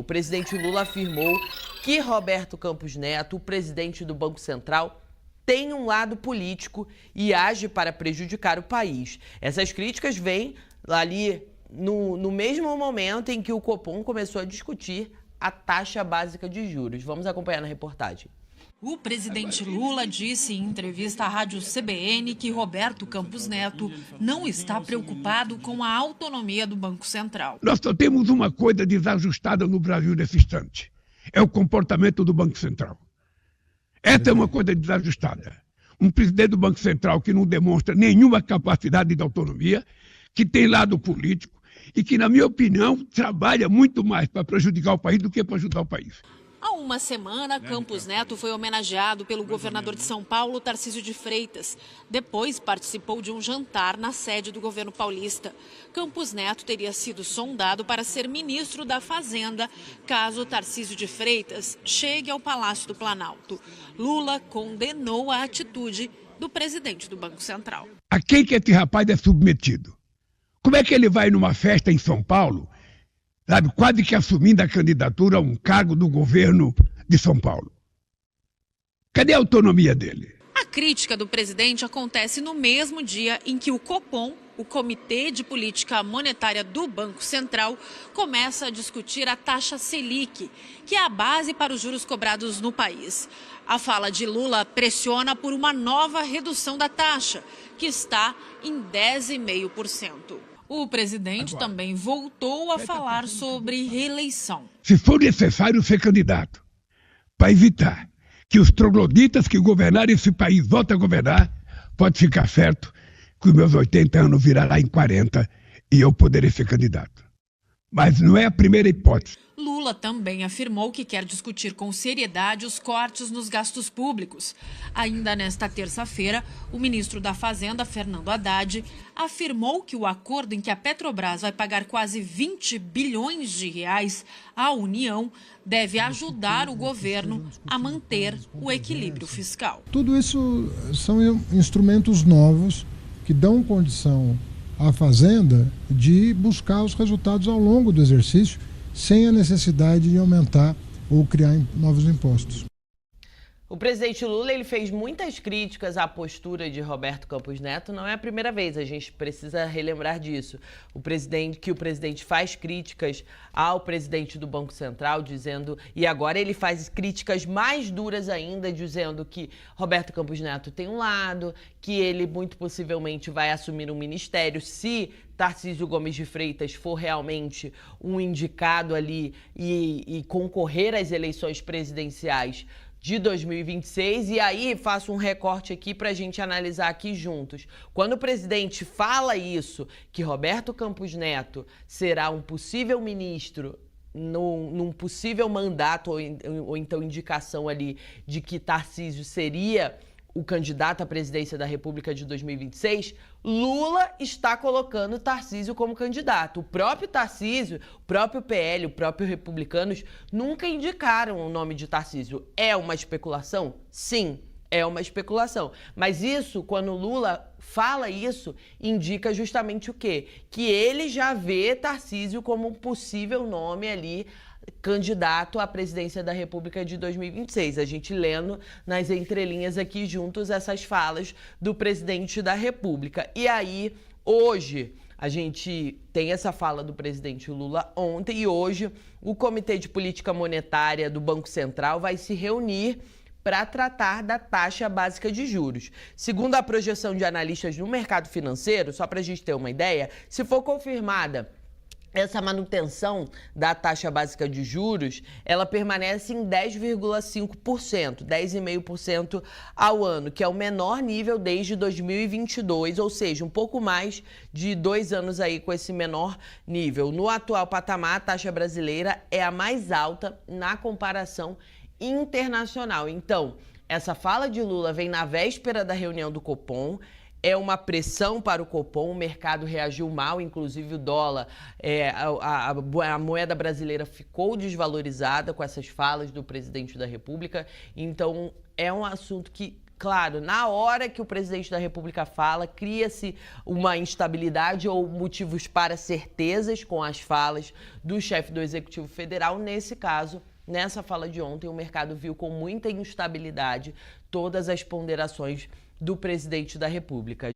O presidente Lula afirmou que Roberto Campos Neto, o presidente do Banco Central, tem um lado político e age para prejudicar o país. Essas críticas vêm ali no mesmo momento em que o Copom começou a discutir a taxa básica de juros. Vamos acompanhar na reportagem. O presidente Lula disse em entrevista à rádio CBN que Roberto Campos Neto não está preocupado com a autonomia do Banco Central. Nós só temos uma coisa desajustada no Brasil nesse instante. É o comportamento do Banco Central. Essa é uma coisa desajustada. Um presidente do Banco Central que não demonstra nenhuma capacidade de autonomia, que tem lado político e que, na minha opinião, trabalha muito mais para prejudicar o país do que para ajudar o país. Há uma semana, Campos Neto foi homenageado pelo governador de São Paulo, Tarcísio de Freitas. Depois participou de um jantar na sede do governo paulista. Campos Neto teria sido sondado para ser ministro da Fazenda, caso Tarcísio de Freitas chegue ao Palácio do Planalto. Lula condenou a atitude do presidente do Banco Central. A quem que esse rapaz é submetido? Como é que ele vai numa festa em São Paulo, sabe, quase que assumindo a candidatura a um cargo do governo de São Paulo? Cadê a autonomia dele? A crítica do presidente acontece no mesmo dia em que o Copom, o Comitê de Política Monetária do Banco Central, começa a discutir a taxa Selic, que é a base para os juros cobrados no país. A fala de Lula pressiona por uma nova redução da taxa, que está em 10,5%. O presidente também voltou a falar sobre reeleição. Se for necessário ser candidato, para evitar que os trogloditas que governarem esse país voltem a governar, pode ficar certo que os meus 80 anos virará em 40 e eu poderei ser candidato. Mas não é a primeira hipótese. Lula também afirmou que quer discutir com seriedade os cortes nos gastos públicos. Ainda nesta terça-feira, o ministro da Fazenda, Fernando Haddad, afirmou que o acordo em que a Petrobras vai pagar quase 20 bilhões de reais à União deve ajudar o governo a manter o equilíbrio fiscal. Tudo isso são instrumentos novos que dão condição à Fazenda de buscar os resultados ao longo do exercício, sem a necessidade de aumentar ou criar novos impostos. O presidente Lula ele fez muitas críticas à postura de Roberto Campos Neto. Não é a primeira vez, a gente precisa relembrar disso. O presidente faz críticas ao presidente do Banco Central, dizendo, e agora ele faz críticas mais duras ainda, dizendo que Roberto Campos Neto tem um lado, que ele muito possivelmente vai assumir um ministério se Tarcísio Gomes de Freitas for realmente um indicado ali e concorrer às eleições presidenciais de 2026, e aí faço um recorte aqui para a gente analisar aqui juntos. Quando o presidente fala isso, que Roberto Campos Neto será um possível ministro num possível mandato ou então indicação ali de que Tarcísio seria o candidato à presidência da República de 2026, Lula está colocando Tarcísio como candidato. O próprio Tarcísio, o próprio PL, o próprio Republicanos nunca indicaram o nome de Tarcísio. É uma especulação? Sim, é uma especulação. Mas isso, quando Lula fala isso, indica justamente o quê? Que ele já vê Tarcísio como um possível nome ali, candidato à presidência da República de 2026. A gente lendo nas entrelinhas aqui juntos essas falas do presidente da República. E aí, hoje, a gente tem essa fala do presidente Lula ontem e hoje o Comitê de Política Monetária do Banco Central vai se reunir para tratar da taxa básica de juros. Segundo a projeção de analistas no mercado financeiro, só para a gente ter uma ideia, se for confirmada essa manutenção da taxa básica de juros, ela permanece em 10,5%, 10,5% ao ano, que é o menor nível desde 2022, ou seja, um pouco mais de 2 anos aí com esse menor nível. No atual patamar, a taxa brasileira é a mais alta na comparação internacional. Então, essa fala de Lula vem na véspera da reunião do Copom, é uma pressão para o Copom, o mercado reagiu mal, inclusive o dólar, a moeda brasileira ficou desvalorizada com essas falas do presidente da República, então é um assunto que Claro, na hora que o presidente da República fala, cria-se uma instabilidade ou motivos para certezas com as falas do chefe do Executivo Federal. Nesse caso, nessa fala de ontem, o mercado viu com muita instabilidade todas as ponderações do presidente da República.